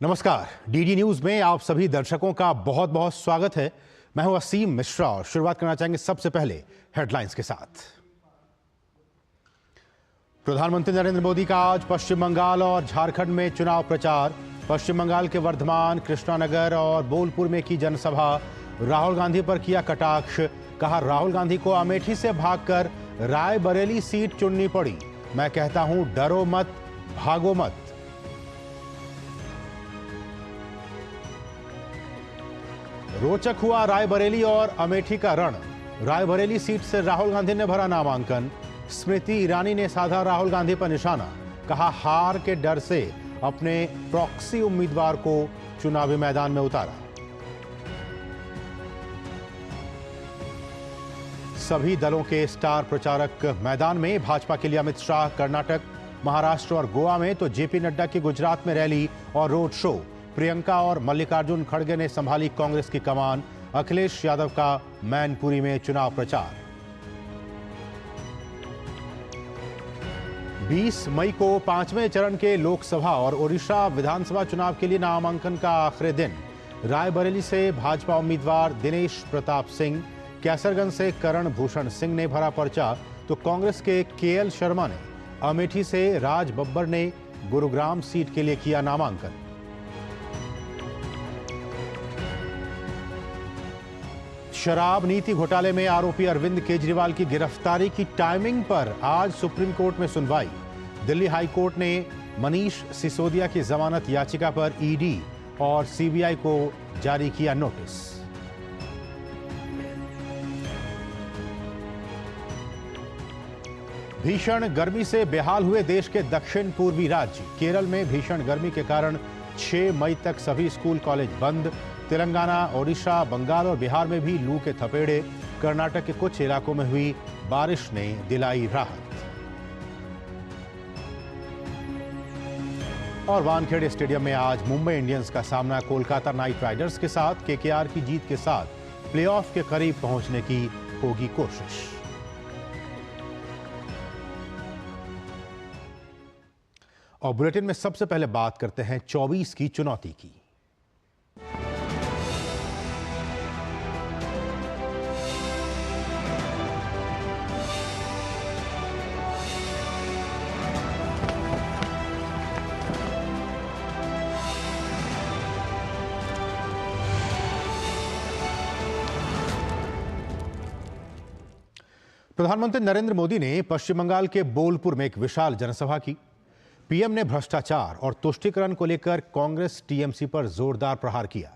नमस्कार, DD news में आप सभी दर्शकों का बहुत बहुत स्वागत है। मैं हूं असीम मिश्रा और शुरुआत करना चाहेंगे सबसे पहले हेडलाइंस के साथ। प्रधानमंत्री नरेंद्र मोदी का आज पश्चिम बंगाल और झारखंड में चुनाव प्रचार। पश्चिम बंगाल के वर्धमान, कृष्णानगर और बोलपुर में की जनसभा। राहुल गांधी पर किया कटाक्ष, कहा राहुल गांधी को अमेठी से भागकर रायबरेली सीट चुननी पड़ी। मैं कहता हूं डरो मत, भागो मत। रोचक हुआ रायबरेली और अमेठी का रण। रायबरेली सीट से राहुल गांधी ने भरा नामांकन। स्मृति ईरानी ने साधा राहुल गांधी पर निशाना, कहा हार के डर से अपने प्रॉक्सी उम्मीदवार को चुनावी मैदान में उतारा। सभी दलों के स्टार प्रचारक मैदान में। भाजपा के लिए अमित शाह कर्नाटक, महाराष्ट्र और गोवा में, तो जेपी नड्डा की गुजरात में रैली और रोड शो। प्रियंका और मल्लिकार्जुन खड़गे ने संभाली कांग्रेस की कमान। अखिलेश यादव का मैनपुरी में चुनाव प्रचार। 20 मई को 5वें चरण के लोकसभा और ओडिशा विधानसभा चुनाव के लिए नामांकन का आखिरी दिन। रायबरेली से भाजपा उम्मीदवार दिनेश प्रताप सिंह, कैसरगंज से करण भूषण सिंह ने भरा पर्चा, तो कांग्रेस के केएल शर्मा ने, अमेठी से राज बब्बर ने गुरुग्राम सीट के लिए किया नामांकन। शराब नीति घोटाले में आरोपी अरविंद केजरीवाल की गिरफ्तारी की टाइमिंग पर आज सुप्रीम कोर्ट में सुनवाई। दिल्ली हाई कोर्ट ने मनीष सिसोदिया की जमानत याचिका पर ईडी और सीबीआई को जारी किया नोटिस। भीषण गर्मी से बेहाल हुए देश के दक्षिण पूर्वी राज्य। केरल में भीषण गर्मी के कारण 6 मई तक सभी स्कूल कॉलेज बंद। तेलंगाना, ओडिशा, बंगाल और बिहार में भी लू के थपेड़े। कर्नाटक के कुछ इलाकों में हुई बारिश ने दिलाई राहत। और वानखेड़े स्टेडियम में आज मुंबई इंडियंस का सामना कोलकाता नाइट राइडर्स के साथ। केकेआर की जीत के साथ प्लेऑफ के करीब पहुंचने की होगी कोशिश। और बुलेटिन में सबसे पहले बात करते हैं 24 की चुनौती की। प्रधानमंत्री नरेंद्र मोदी ने पश्चिम बंगाल के बोलपुर में एक विशाल जनसभा की। पीएम ने भ्रष्टाचार और तुष्टीकरण को लेकर कांग्रेस टीएमसी पर जोरदार प्रहार किया।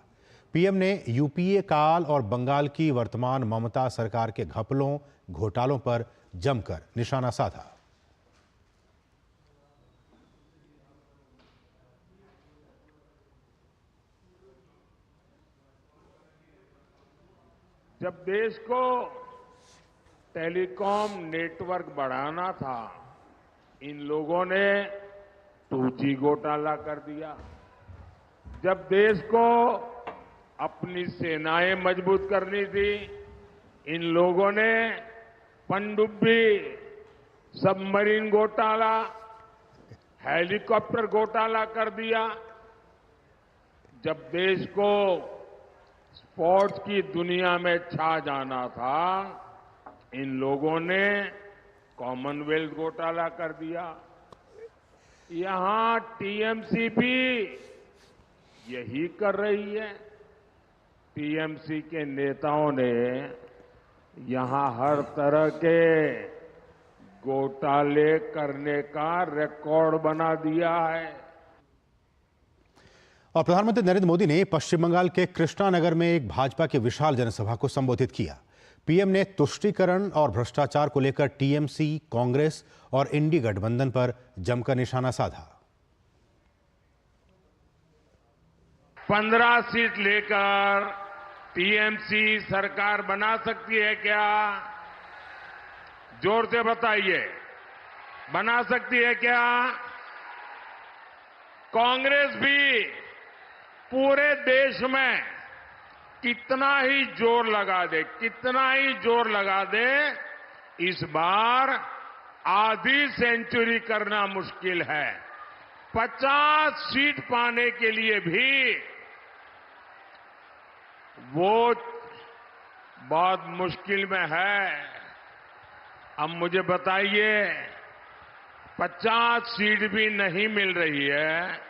पीएम ने यूपीए काल और बंगाल की वर्तमान ममता सरकार के घपलों, घोटालों पर जमकर निशाना साधा। जब देश को टेलीकॉम नेटवर्क बढ़ाना था, इन लोगों ने 2G घोटाला कर दिया। जब देश को अपनी सेनाएं मजबूत करनी थी, इन लोगों ने पनडुब्बी, सबमरीन घोटाला, हेलीकॉप्टर घोटाला कर दिया। जब देश को स्पोर्ट्स की दुनिया में छा जाना था, इन लोगों ने कॉमनवेल्थ घोटाला कर दिया। यहां टीएमसी भी यही कर रही है। टीएमसी के नेताओं ने यहां हर तरह के घोटाले करने का रिकॉर्ड बना दिया है। और प्रधानमंत्री नरेंद्र मोदी ने पश्चिम बंगाल के कृष्णानगर में एक भाजपा की विशाल जनसभा को संबोधित किया। पीएम ने तुष्टीकरण और भ्रष्टाचार को लेकर टीएमसी, कांग्रेस और इंडी गठबंधन पर जमकर निशाना साधा। 15 सीट लेकर टीएमसी सरकार बना सकती है क्या? जोर से बताइए, बना सकती है क्या? कांग्रेस भी पूरे देश में कितना ही जोर लगा दे, इस बार आधी सेंचुरी करना मुश्किल है। 50 सीट पाने के लिए भी वो बहुत मुश्किल में है। अब मुझे बताइए, 50 सीट भी नहीं मिल रही है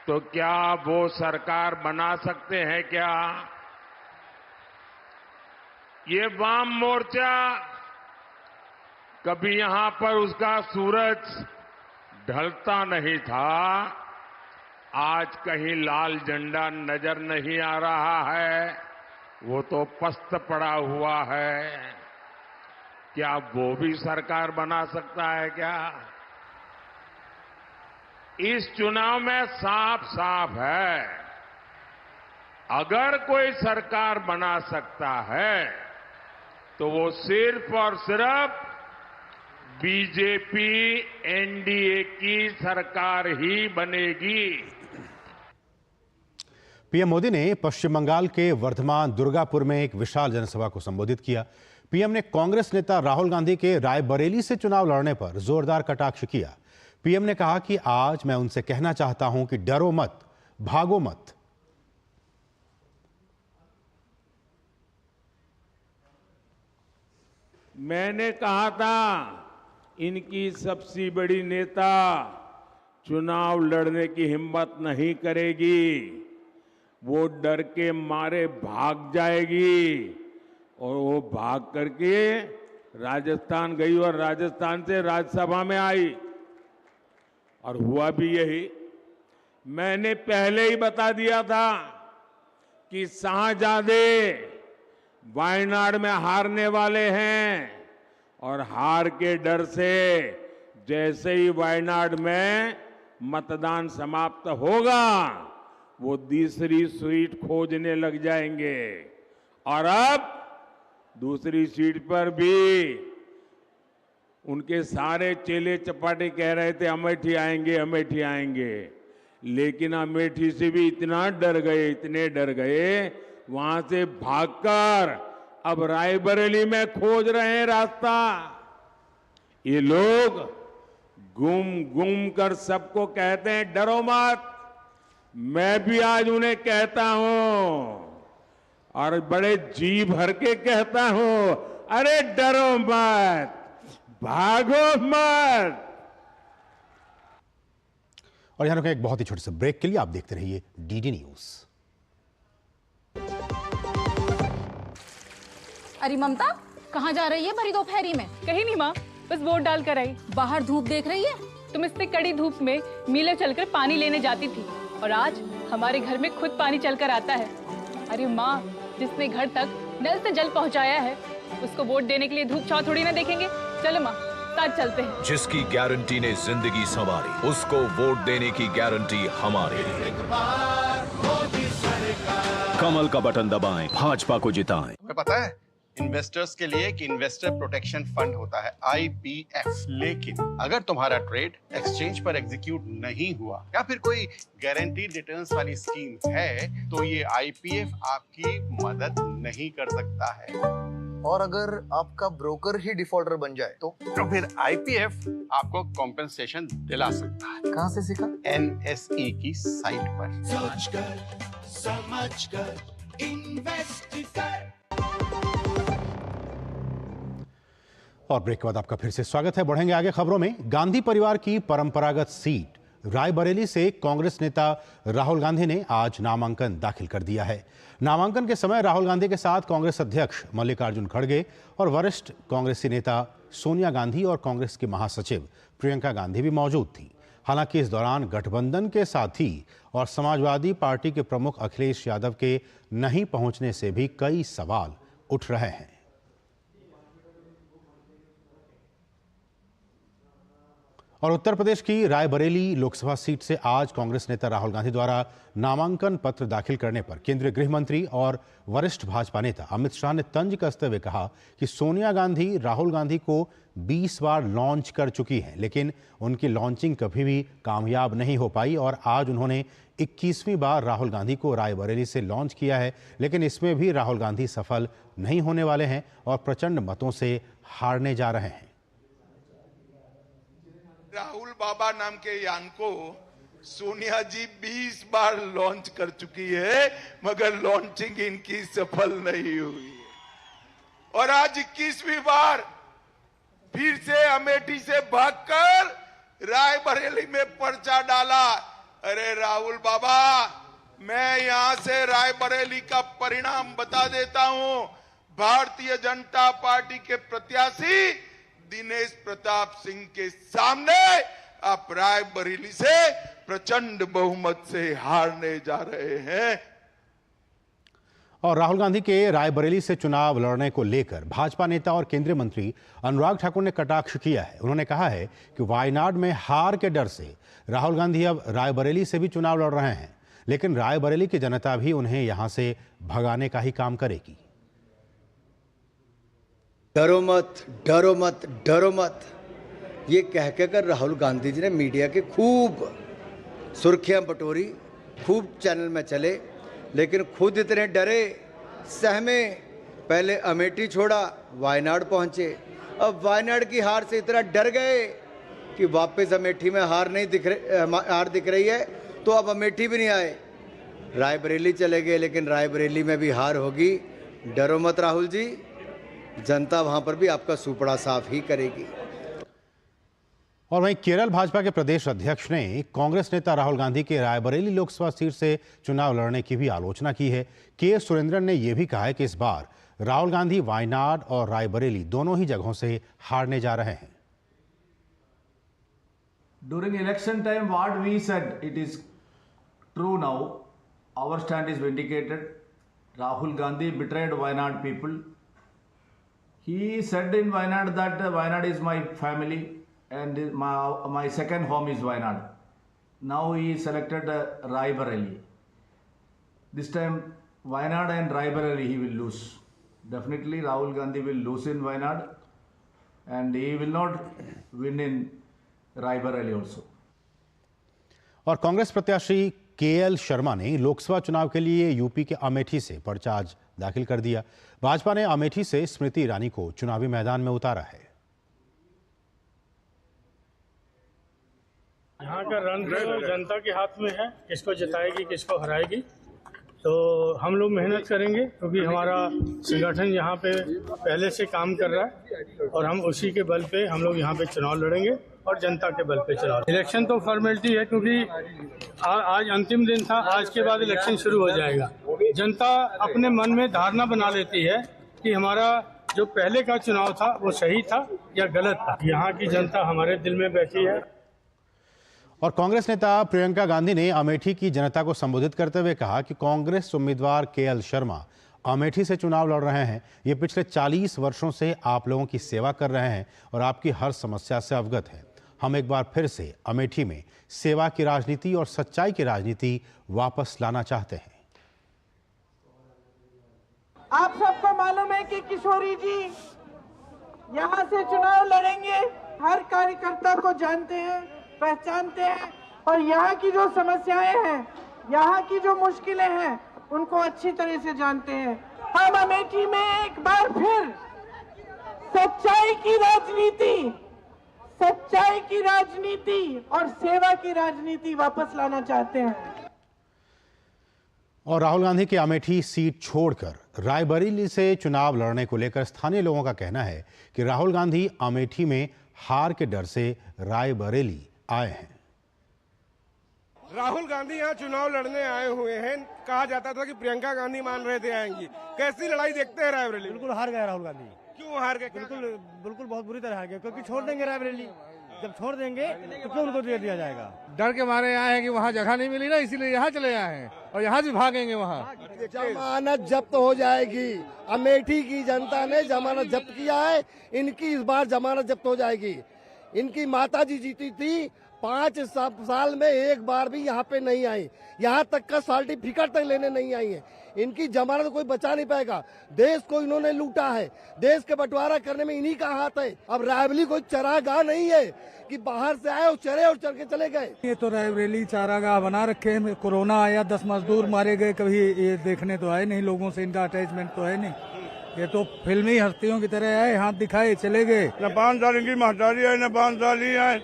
तो क्या वो सरकार बना सकते हैं क्या? ये वाम मोर्चा कभी यहां पर उसका सूरज ढलता नहीं था, आज कहीं लाल झंडा नजर नहीं आ रहा है, वो तो पस्त पड़ा हुआ है। क्या वो भी सरकार बना सकता है क्या? इस चुनाव में साफ साफ है, अगर कोई सरकार बना सकता है तो वो सिर्फ और सिर्फ बीजेपी एनडीए की सरकार ही बनेगी। पीएम मोदी ने पश्चिम बंगाल के वर्धमान दुर्गापुर में एक विशाल जनसभा को संबोधित किया। पीएम ने कांग्रेस नेता राहुल गांधी के रायबरेली से चुनाव लड़ने पर जोरदार कटाक्ष किया। पीएम ने कहा कि आज मैं उनसे कहना चाहता हूं कि डरो मत, भागो मत। मैंने कहा था इनकी सबसे बड़ी नेता चुनाव लड़ने की हिम्मत नहीं करेगी, वो डर के मारे भाग जाएगी। और वो भाग करके राजस्थान गई और राजस्थान से राज्यसभा में आई और हुआ भी यही। मैंने पहले ही बता दिया था कि शाहजादे वायनाड में हारने वाले हैं और हार के डर से जैसे ही वायनाड में मतदान समाप्त होगा वो दूसरी सीट खोजने लग जाएंगे। और अब दूसरी सीट पर भी उनके सारे चेले चपाटे कह रहे थे अमेठी आएंगे, अमेठी आएंगे, लेकिन अमेठी से भी इतना डर गए, इतने डर गए, वहां से भागकर अब रायबरेली में खोज रहे हैं रास्ता। ये लोग घूम घूम कर सबको कहते हैं डरो मत। मैं भी आज उन्हें कहता हूं और बड़े जी भर के कहता हूं, अरे डरो मत, भागो मत। और यहां रुके एक बहुत ही छोटे से ब्रेक के लिए। आप देखते रहिए डीडी न्यूज। अरे ममता, कहाँ जा रही है भरी दोपहरी में? कहीं नहीं माँ, बस वोट डाल कर आई। बाहर धूप देख रही है? तुम इतनी कड़ी धूप में मीलों चलकर पानी लेने जाती थी और आज हमारे घर में खुद पानी चलकर आता है। अरे माँ, जिसने घर तक नल से जल पहुँचाया है उसको वोट देने के लिए धूप छांव थोड़ी ना देखेंगे। चलो माँ, साथ चलते हैं। जिसकी गारंटी ने जिंदगी संवारी, उसको वोट देने की गारंटी हमारी। कमल का बटन दबाएं, भाजपा को जिताएं। तुम्हें पता है इन्वेस्टर्स के लिए एक इन्वेस्टर प्रोटेक्शन फंड होता है IPF, लेकिन अगर तुम्हारा ट्रेड एक्सचेंज पर एग्जीक्यूट नहीं हुआ या फिर कोई गारंटीड रिटर्न्स वाली स्कीम है तो ये IPF आपकी मदद नहीं कर सकता है। और अगर आपका ब्रोकर ही डिफॉल्टर बन जाए तो फिर IPF आपको कॉम्पेंसेशन दिला सकता है। कहां से सीखा? NSE की साइट पर। समझ कर इन्वेस्ट कर। और ब्रेक के बाद आपका फिर से स्वागत है। बढ़ेंगे आगे खबरों में। गांधी परिवार की परंपरागत सीट रायबरेली से कांग्रेस नेता राहुल गांधी ने आज नामांकन दाखिल कर दिया है। नामांकन के समय राहुल गांधी के साथ कांग्रेस अध्यक्ष मल्लिकार्जुन खड़गे और वरिष्ठ कांग्रेसी नेता सोनिया गांधी और कांग्रेस की महासचिव प्रियंका गांधी भी मौजूद थीं। हालांकि इस दौरान गठबंधन के साथी और समाजवादी पार्टी के प्रमुख अखिलेश यादव के नहीं पहुंचने से भी कई सवाल उठ रहे हैं। और उत्तर प्रदेश की रायबरेली लोकसभा सीट से आज कांग्रेस नेता राहुल गांधी द्वारा नामांकन पत्र दाखिल करने पर केंद्रीय गृह मंत्री और वरिष्ठ भाजपा नेता अमित शाह ने तंज कसते हुए कहा कि सोनिया गांधी राहुल गांधी को 20 बार लॉन्च कर चुकी हैं, लेकिन उनकी लॉन्चिंग कभी भी कामयाब नहीं हो पाई और आज उन्होंने 21वीं बार राहुल गांधी को रायबरेली से लॉन्च किया है, लेकिन इसमें भी राहुल गांधी सफल नहीं होने वाले हैं और प्रचंड मतों से हारने जा रहे हैं। राहुल बाबा नाम के यान को सोनिया जी 20 बार लॉन्च कर चुकी है, मगर लॉन्चिंग इनकी सफल नहीं हुई है। और आज 21वीं बार फिर से अमेठी से भागकर रायबरेली में पर्चा डाला। अरे राहुल बाबा, मैं यहां से रायबरेली का परिणाम बता देता हूं। भारतीय जनता पार्टी के प्रत्याशी दिनेश प्रताप सिंह के सामने आप रायबरेली से प्रचंड बहुमत से हारने जा रहे हैं। और राहुल गांधी के रायबरेली से चुनाव लड़ने को लेकर भाजपा नेता और केंद्रीय मंत्री अनुराग ठाकुर ने कटाक्ष किया है। उन्होंने कहा है कि वायनाड में हार के डर से राहुल गांधी अब रायबरेली से भी चुनाव लड़ रहे हैं, लेकिन रायबरेली की जनता भी उन्हें यहां से भगाने का ही काम करेगी। डरो मत, डरो मत, डरो मत, ये कह कर राहुल गांधी जी ने मीडिया के खूब सुर्खियां बटोरी, खूब चैनल में चले, लेकिन खुद इतने डरे सहमे। पहले अमेठी छोड़ा, वायनाड पहुंचे। अब वायनाड की हार से इतना डर गए कि वापस अमेठी में हार दिख रही है, तो अब अमेठी भी नहीं आए, रायबरेली चले गए। लेकिन रायबरेली में भी हार होगी। डरो मत राहुल जी, जनता वहां पर भी आपका सुपड़ा साफ ही करेगी। और वहीं केरल भाजपा के प्रदेश अध्यक्ष ने कांग्रेस नेता राहुल गांधी के रायबरेली लोकसभा सीट से चुनाव लड़ने की भी आलोचना की है। के सुरेंद्रन ने यह भी कहा है कि इस बार राहुल गांधी वायनाड और रायबरेली दोनों ही जगहों से हारने जा रहे हैं। During election time, what we said, it is true now. Our stand is vindicated. Rahul Gandhi betrayed Wayanad people. He said in Wayanad that Wayanad is my family and my second home is Wayanad. Now he selected Raebareli. This time Wayanad and Raebareli he will lose. Definitely Rahul Gandhi will lose in Wayanad and he will not win in Raebareli also। और कांग्रेस प्रत्याशी KL Sharma ने लोकसभा चुनाव के लिए UP के अमेठी से पर्चा आज दाखिल कर दिया। भाजपा ने अमेठी से स्मृति ईरानी को चुनावी मैदान में उतारा है। यहाँ का रंग जनता के हाथ में है, किसको जिताएगी किसको हराएगी। तो हम लोग मेहनत करेंगे क्योंकि हमारा संगठन यहाँ पे पहले से काम कर रहा है और हम उसी के बल पे हम लोग यहाँ पे चुनाव लड़ेंगे और जनता के बल पे चुनाव। इलेक्शन तो फॉर्मेलिटी है क्योंकि आज अंतिम दिन था, आज के बाद इलेक्शन शुरू हो जाएगा। जनता अपने मन में धारणा बना लेती है कि हमारा जो पहले का चुनाव था वो सही था या गलत था। यहाँ की जनता हमारे दिल में बैठी है। और कांग्रेस नेता प्रियंका गांधी ने अमेठी की जनता को संबोधित करते हुए कहा कि कांग्रेस उम्मीदवार केएल शर्मा अमेठी से चुनाव लड़ रहे हैं। ये पिछले 40 वर्षों से आप लोगों की सेवा कर रहे हैं और आपकी हर समस्या से अवगत हैं। हम एक बार फिर से अमेठी में सेवा की राजनीति और सच्चाई की राजनीति वापस लाना चाहते हैं। आप सबको मालूम है कि किशोरी जी यहाँ से चुनाव लड़ेंगे। हर कार्यकर्ता को जानते हैं, पहचानते हैं और यहाँ की जो समस्याएं हैं, यहाँ की जो मुश्किलें हैं, उनको अच्छी तरह से जानते हैं। हम अमेठी में एक बार फिर सच्चाई की राजनीति और सेवा की राजनीति वापस लाना चाहते हैं। और राहुल गांधी के अमेठी सीट छोड़कर रायबरेली से चुनाव लड़ने को लेकर स्थानीय लोगों का कहना है कि राहुल गांधी अमेठी में हार के डर से रायबरेली आए हैं। राहुल गांधी यहाँ चुनाव लड़ने आए हुए हैं। कहा जाता था कि प्रियंका गांधी मान रहे थे आएंगी। कैसी लड़ाई देखते हैं रायबरेली? बिल्कुल हार गए राहुल गांधी। क्यों हार गए? बिल्कुल बहुत बुरी तरह हार गए, क्योंकि छोड़ देंगे रायबरेली। जब छोड़ देंगे तो क्यों उनको दे दिया जाएगा? डर के मारे आए हैं कि वहाँ जगह नहीं मिली ना, इसीलिए यहाँ चले आए हैं और यहाँ भी भागेंगे। वहाँ जमानत जब्त हो जाएगी। अमेठी की जनता ने जमानत जब्त किया है, इनकी इस बार जमानत जब्त हो जाएगी। इनकी माताजी जीती थी, 5 साल में एक बार भी यहाँ पे नहीं आई, यहाँ तक का सर्टिफिकेट तक लेने नहीं आई है। इनकी जमानत कोई बचा नहीं पाएगा। देश को इन्होंने लूटा है, देश के बंटवारा करने में इन्हीं का हाथ है। अब रायबरेली कोई चरागाह नहीं है कि बाहर से आए और चरे और चढ़ के चले गए। ये तो रायबरेली चारागाह बना रखे हैं। कोरोना आया, 10 मजदूर मारे गए, कभी ये देखने तो आए नहीं, लोगों से इनका अटैचमेंट तो है नहीं। ये तो फिल्मी हस्तियों की तरह आए, हाथ दिखाए चले गए। न 5 साल इनकी महतारी है, न 5 साल ही है,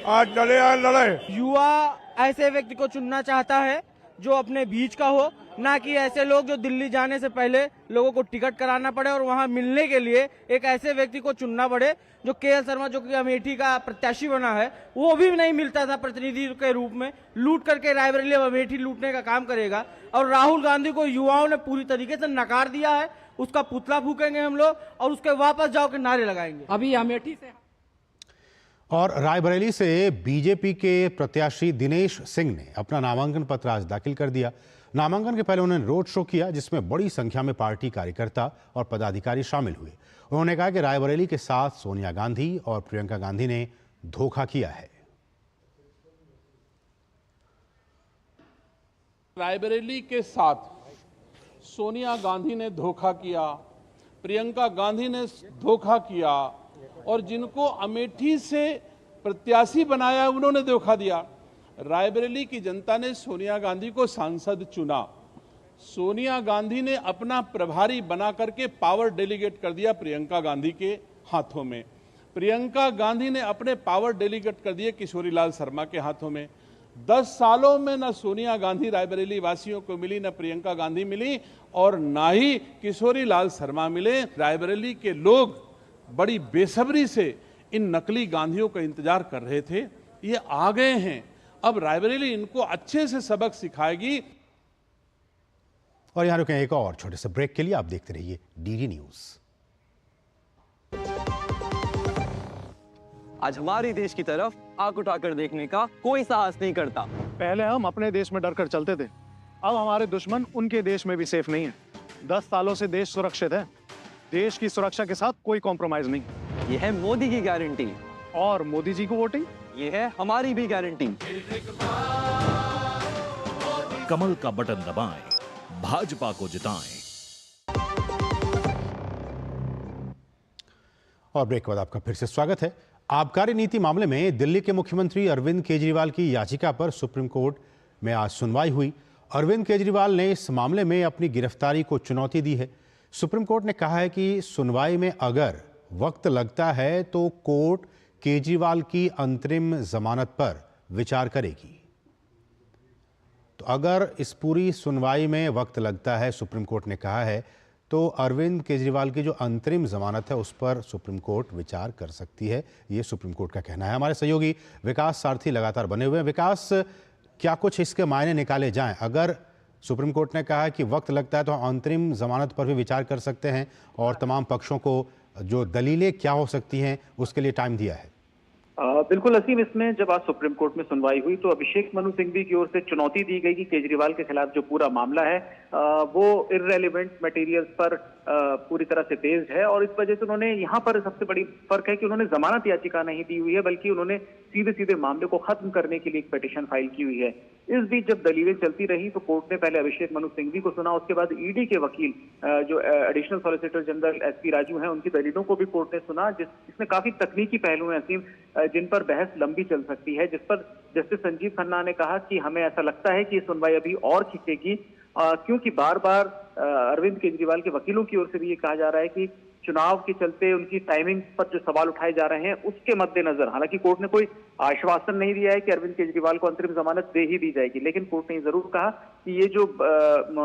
आज चले आए लड़े। युवा ऐसे व्यक्ति को चुनना चाहता है जो अपने बीच का हो, ना कि ऐसे लोग जो दिल्ली जाने से पहले लोगों को टिकट कराना पड़े और वहां मिलने के लिए एक ऐसे व्यक्ति को चुनना पड़े जो केएल शर्मा, जो कि अमेठी का प्रत्याशी बना है, वो भी नहीं मिलता था प्रतिनिधि के रूप में, लूट करके रायबरेली और अमेठी लूटने का काम करेगा। और राहुल गांधी को युवाओं ने पूरी तरीके से नकार दिया है, उसका पुतला फूकेंगे हम लोग और उसके वापस जाओ के नारे लगाएंगे। अभी अमेठी से और रायबरेली से बीजेपी के प्रत्याशी दिनेश सिंह ने अपना नामांकन पत्र आज दाखिल कर दिया। नामांकन के पहले उन्होंने रोड शो किया, जिसमें बड़ी संख्या में पार्टी कार्यकर्ता और पदाधिकारी शामिल हुए। उन्होंने कहा कि रायबरेली के साथ सोनिया गांधी और प्रियंका गांधी ने धोखा किया है। रायबरेली के साथ सोनिया गांधी ने धोखा किया, प्रियंका गांधी ने धोखा किया और जिनको अमेठी से प्रत्याशी बनाया उन्होंने धोखा दिया। रायबरेली की जनता ने सोनिया गांधी को सांसद चुना, सोनिया गांधी ने अपना प्रभारी बना करके पावर डेलीगेट कर दिया प्रियंका गांधी के हाथों में, प्रियंका गांधी ने अपने पावर डेलीगेट कर दिए किशोरी लाल शर्मा के हाथों में। 10 सालों में न सोनिया गांधी रायबरेली वासियों को मिली, न प्रियंका गांधी मिली और न ही किशोरी लाल शर्मा मिले। रायबरेली के लोग बड़ी बेसब्री से इन नकली गांधियों का इंतजार कर रहे थे, ये आ गए हैं। अब रायबरेली इनको अच्छे से सबक सिखाएगी। और यहां रुके एक और छोटे से ब्रेक के लिए, आप देखते रहिए डीडी न्यूज। आज हमारे देश की तरफ आंख उठाकर देखने का कोई साहस नहीं करता। पहले हम अपने देश में डरकर चलते थे, अब हमारे दुश्मन उनके देश में भी सेफ नहीं है। 10 सालों से देश सुरक्षित है, देश की सुरक्षा के साथ कोई कॉम्प्रोमाइज नहीं। ये है मोदी की गारंटी और मोदी जी को वोटिंग, ये है हमारी भी गारंटी। कमल का बटन दबाएं, भाजपा को जिताएं। और ब्रेक के बाद आपका फिर से स्वागत है। आबकारी नीति मामले में दिल्ली के मुख्यमंत्री अरविंद केजरीवाल की याचिका पर सुप्रीम कोर्ट में आज सुनवाई हुई। अरविंद केजरीवाल ने इस मामले में अपनी गिरफ्तारी को चुनौती दी है। सुप्रीम कोर्ट ने कहा है कि सुनवाई में अगर वक्त लगता है तो कोर्ट केजरीवाल की अंतरिम जमानत पर विचार करेगी। तो अगर इस पूरी सुनवाई में वक्त लगता है, सुप्रीम कोर्ट ने कहा है, तो अरविंद केजरीवाल की जो अंतरिम जमानत है उस पर सुप्रीम कोर्ट विचार कर सकती है, ये सुप्रीम कोर्ट का कहना है। हमारे सहयोगी विकास सारथी लगातार बने हुए हैं। विकास, क्या कुछ इसके मायने निकाले जाएं? अगर सुप्रीम कोर्ट ने कहा है कि वक्त लगता है तो अंतरिम जमानत पर भी विचार कर सकते हैं और तमाम पक्षों को जो दलीलें क्या हो सकती हैं उसके लिए टाइम दिया है। बिल्कुल असीम, इसमें जब आज सुप्रीम कोर्ट में सुनवाई हुई तो अभिषेक मनु सिंघवी की ओर से चुनौती दी गई कि केजरीवाल के खिलाफ जो पूरा मामला है वो इररेलेवेंट मटेरियल्स पर पूरी तरह से बेस्ड है और इस वजह से उन्होंने यहाँ पर सबसे बड़ी फर्क है कि उन्होंने जमानत याचिका नहीं दी हुई है, बल्कि उन्होंने सीधे सीधे मामले को खत्म करने के लिए एक पिटीशन फाइल की हुई है। इस बीच जब दलीलें चलती रही तो कोर्ट ने पहले अभिषेक मनु सिंघवी को सुना, उसके बाद ईडी के वकील जो additional solicitor general SP Raju हैं उनकी दलीलों को भी कोर्ट ने सुना, जिसमें काफी तकनीकी पहलू हैं असीम, जिन पर बहस लंबी चल सकती है, जिस पर जस्टिस संजीव खन्ना ने कहा कि हमें ऐसा लगता है कि ये सुनवाई अभी और खींचेगी, क्योंकि बार बार अरविंद केजरीवाल के वकीलों की ओर से भी ये कहा जा रहा है कि चुनाव के चलते उनकी टाइमिंग पर जो सवाल उठाए जा रहे हैं उसके मद्देनजर, हालांकि कोर्ट ने कोई आश्वासन नहीं दिया है कि अरविंद केजरीवाल को अंतरिम जमानत दे ही दी जाएगी, लेकिन कोर्ट ने जरूर कहा कि ये जो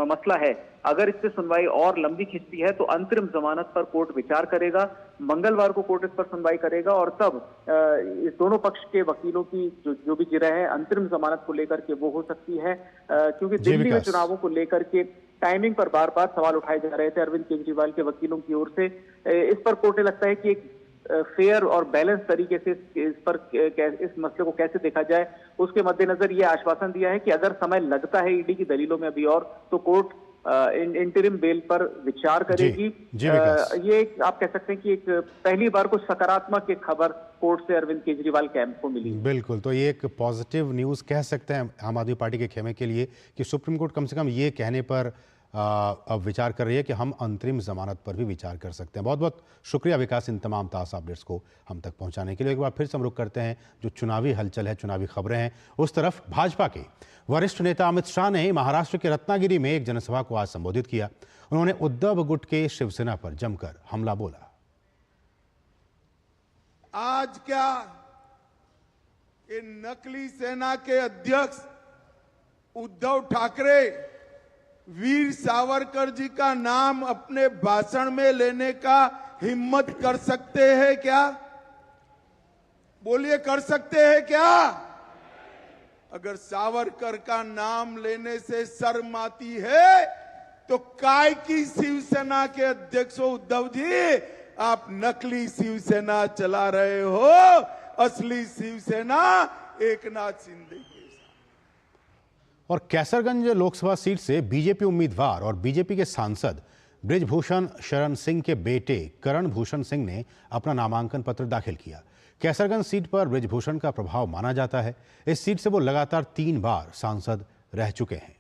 मसला है अगर इससे सुनवाई और लंबी खिंचती है तो अंतरिम जमानत पर कोर्ट विचार करेगा। मंगलवार को कोर्ट इस पर सुनवाई करेगा और तब इस दोनों पक्ष के वकीलों की जो भी जिरह है अंतरिम जमानत को लेकर के वो हो सकती है, क्योंकि दिल्ली में चुनावों को लेकर के टाइमिंग पर बार बार सवाल उठाए जा रहे थे अरविंद केजरीवाल के वकीलों की ओर से। इस पर कोर्ट ने लगता है कि एक फेयर और बैलेंस तरीके से इस मसले को कैसे देखा जाए, उसके मद्देनजर ये आश्वासन दिया है कि अगर समय लगता है ईडी की दलीलों में अभी और तो कोर्ट इंटरिम बेल पर विचार करेगी। ये आप कह सकते हैं कि एक पहली बार कुछ सकारात्मक एक खबर कोर्ट से अरविंद केजरीवाल कैंप को मिली। बिल्कुल, तो ये एक पॉजिटिव न्यूज़ कह सकते हैं आम आदमी पार्टी के खेमे के लिए कि सुप्रीम कोर्ट कम से कम ये कहने पर अब विचार कर रही है कि हम अंतरिम जमानत पर भी विचार कर सकते हैं। बहुत बहुत शुक्रिया विकास इन तमाम ताज़ा अपडेट्स को हम तक पहुंचाने के लिए। एक बार फिर से हम रुख करते हैं जो चुनावी हलचल है, चुनावी खबरें हैं उस तरफ। भाजपा के वरिष्ठ नेता अमित शाह ने महाराष्ट्र के रत्नागिरी में एक जनसभा को आज संबोधित किया। उन्होंने उद्धव गुट के शिवसेना पर जमकर हमला बोला। आज क्या कि नकली सेना के अध्यक्ष उद्धव ठाकरे वीर सावरकर जी का नाम अपने भाषण में लेने का हिम्मत कर सकते हैं क्या? बोलिए, कर सकते हैं क्या? अगर सावरकर का नाम लेने से शर्म आती है तो काय की शिवसेना के अध्यक्ष उद्धव जी, आप नकली शिवसेना चला रहे हो। असली शिवसेना एकनाथ शिंदे के साथ। और कैसरगंज लोकसभा सीट से बीजेपी उम्मीदवार और बीजेपी के सांसद बृजभूषण शरण सिंह के बेटे करण भूषण सिंह ने अपना नामांकन पत्र दाखिल किया। कैसरगंज सीट पर बृजभूषण का प्रभाव माना जाता है। इस सीट से वो लगातार 3 बार सांसद रह चुके हैं।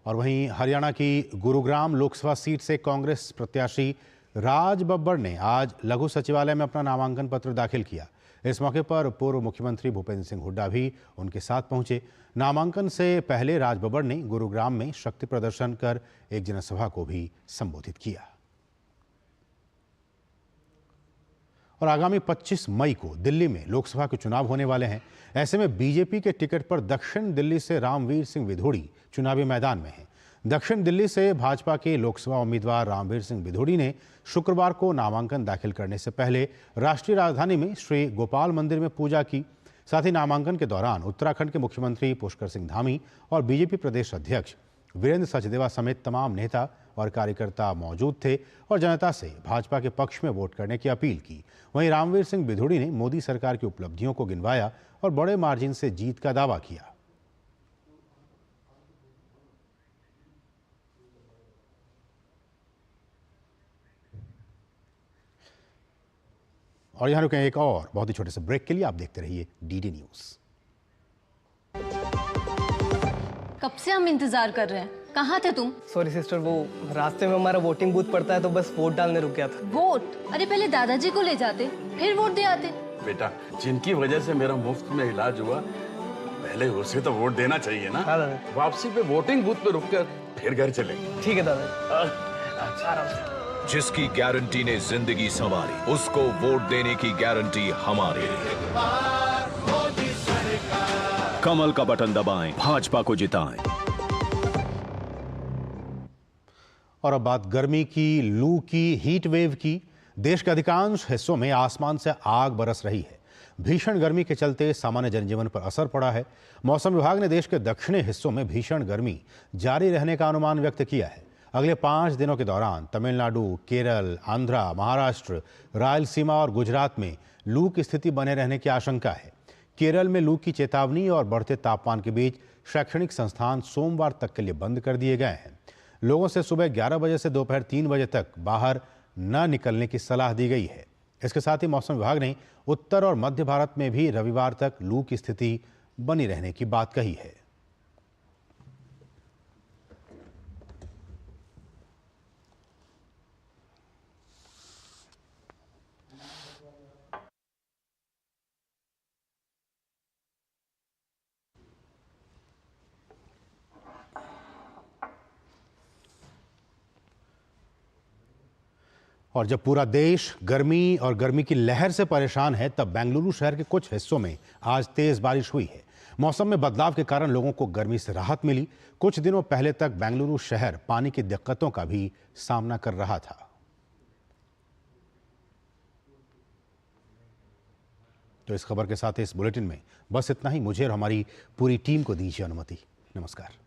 और वहीं हरियाणा की गुरुग्राम लोकसभा सीट से कांग्रेस प्रत्याशी राज बब्बर ने आज लघु सचिवालय में अपना नामांकन पत्र दाखिल किया। इस मौके पर पूर्व मुख्यमंत्री भूपेंद्र सिंह हुड्डा भी उनके साथ पहुंचे। नामांकन से पहले राज बब्बर ने गुरुग्राम में शक्ति प्रदर्शन कर एक जनसभा को भी संबोधित किया। और आगामी 25 मई को दिल्ली में लोकसभा के चुनाव होने वाले हैं। ऐसे में बीजेपी के टिकट पर दक्षिण दिल्ली से रामवीर सिंह विधोड़ी चुनावी मैदान में हैं। दक्षिण दिल्ली से भाजपा के लोकसभा उम्मीदवार रामवीर सिंह विधोड़ी ने शुक्रवार को नामांकन दाखिल करने से पहले राष्ट्रीय राजधानी में श्री गोपाल मंदिर में पूजा की। साथ ही नामांकन के दौरान उत्तराखंड के मुख्यमंत्री पुष्कर सिंह धामी और बीजेपी प्रदेश अध्यक्ष वीरेंद्र सचदेवा समेत तमाम नेता और कार्यकर्ता मौजूद थे और जनता से भाजपा के पक्ष में वोट करने की अपील की। वहीं रामवीर सिंह विधोड़ी ने मोदी सरकार की उपलब्धियों को गिनवाया और बड़े मार्जिन से जीत का दावा किया। और यहां रुकें एक और बहुत ही छोटे से ब्रेक के लिए। आप देखते रहिए डीडी न्यूज। कब से हम इंतजार कर रहे हैं, कहाँ थे तुम? सॉरी सिस्टर, वो रास्ते में हमारा वोटिंग बूथ पड़ता है तो बस वोट डालने रुक गया था। वोट? अरे पहले दादाजी को ले जाते, फिर वोट दे आते। बेटा, जिनकी वजह से मेरा मुफ्त में इलाज हुआ, पहले उसे तो वोट देना चाहिए ना। हाँ दादा। वापसी पे वोटिंग बूथ पे रुककर फिर घर चलेंगे। ठीक है दादा। आराम से। जिसकी गारंटी ने जिंदगी संवारी, उसको वोट देने की गारंटी हमारी। कमल का बटन दबाएं, भाजपा को जिताएं। और अब बात गर्मी की, लू की, हीट वेव की। देश के अधिकांश हिस्सों में आसमान से आग बरस रही है। भीषण गर्मी के चलते सामान्य जनजीवन पर असर पड़ा है। मौसम विभाग ने देश के दक्षिणी हिस्सों में भीषण गर्मी जारी रहने का अनुमान व्यक्त किया है। अगले 5 दिनों के दौरान तमिलनाडु, केरल, आंध्रा, महाराष्ट्र, रायलसीमा और गुजरात में लू की स्थिति बने रहने की आशंका है। केरल में लू की चेतावनी और बढ़ते तापमान के बीच शैक्षणिक संस्थान सोमवार तक के लिए बंद कर दिए गए हैं। लोगों से सुबह 11 बजे से दोपहर 3 बजे तक बाहर न निकलने की सलाह दी गई है। इसके साथ ही मौसम विभाग ने उत्तर और मध्य भारत में भी रविवार तक लू की स्थिति बनी रहने की बात कही है। और जब पूरा देश गर्मी और गर्मी की लहर से परेशान है, तब बेंगलुरु शहर के कुछ हिस्सों में आज तेज बारिश हुई है। मौसम में बदलाव के कारण लोगों को गर्मी से राहत मिली। कुछ दिनों पहले तक बेंगलुरु शहर पानी की दिक्कतों का भी सामना कर रहा था। तो इस खबर के साथ इस बुलेटिन में बस इतना ही। मुझे और हमारी पूरी टीम को दीजिए अनुमति। नमस्कार।